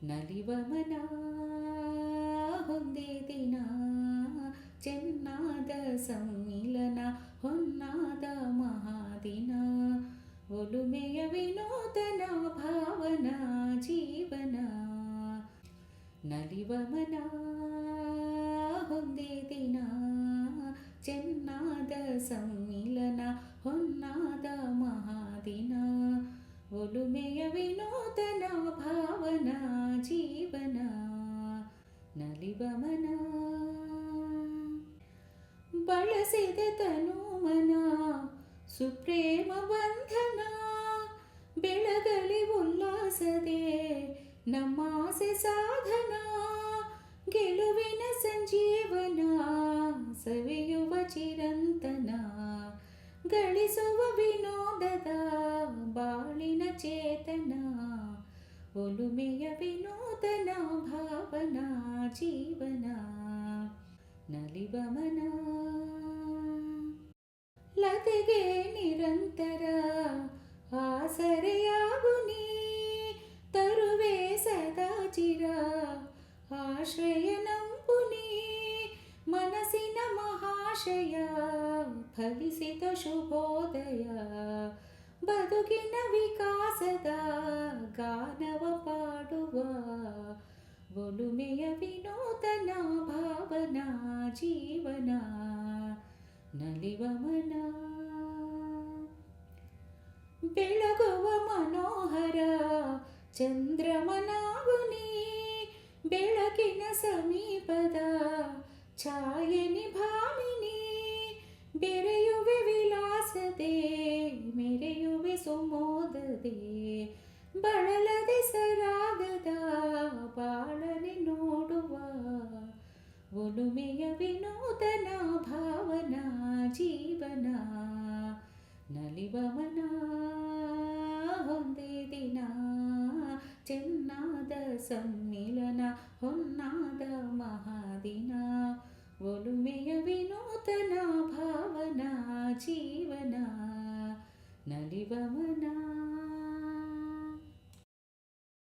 ನಲಿವ ಮನ ಹೊಂದೇ ದಿನ ಚೆನ್ನಾದ ಸಮ್ಮಿಲನ ಹೊನ್ನಾದ ಮಹಾದಿನ ಒಲುಮೆಯ ವಿನೂತನ ಭಾವನಾ ಜೀವನ ನಲಿವ ಮನ ಹೊಂದೇ ದಿನ ಚೆನ್ನಾದ ಸಮ್ಮಿಲನ ಹೊನ್ನಾದ ಮಹಾದಿನ ಒಲುಮೆಯ ವಿನೂತನ ಭಾವನಾ ಜೀವನ ನಲಿವ ಮನ ಬಳಸಿದ ತನು ಮನ ಸುಪ್ರೇಮ ಬಂಧನ ಬೆಳಗಲಿ ಉಲ್ಲಾಸದೆ ನಮ್ಮಾಸೆ ಸಾಧನ ಗೆಲುವಿನ ಸಂಜೀವನ ಸವಿಯುವ ಚಿರಂತನ ಗಳಿಸುವ ವಿನೋದದ ಬಾಳಿನ ಚೇತನ ಒಲುಮೆಯ ವಿನೂತನ ಭಾವನಾ ಜೀವನ ನಲಿವ ಮನ ಲತೆಗೆ ನಿರಂತರ ಆಸರೆಯಾಗು ನೀ ತರುವೆ ಸದಾ ಚಿರ ಆಶ್ರಯ ನಂಬು ನೀ ಮನಸ್ಸಿನ ಮಹಾಶಯ ಫಲಿಸಿದ ಶುಭೋದಯ ಬದುಕಿನ ವಿಕಾಸದ ಗಾನವ ಪಾಡುವ ಒಲುಮೆಯ ವಿನೂತನ ಭಾವನಾ ಜೀವನ ನಲಿವ ಮನ ಬೆಳಗುವ ಮನೋಹರ ಚಂದ್ರಮನಾಗು ನೀ ಬೆಳಕಿನ ಸಮೀಪದ ಛಾಯೆ ನಿಭಾಮಿನಿ ಬೆರೆಯುವೆ ವಿಲಾಸದೆ ಮೆರೆಯುವೆ ಸುಮೋದದೆ ಬಳಲದೆ ಸರಾಗದ ಬಾಳನೆ ನೋಡುವ ಒಲುಮೆಯ ವಿನೂತನ ಭಾವನಾ ಜೀವನ ನಲಿವ ಮನ ಹೊಂದೇ ದಿನ ಚೆನ್ನಾದ ಸಮ್ಮಿಲನ ಹೊನ್ನಾದ ಮಹಾದಿನ ಒಲುಮೆಯ ವಿನೂತನ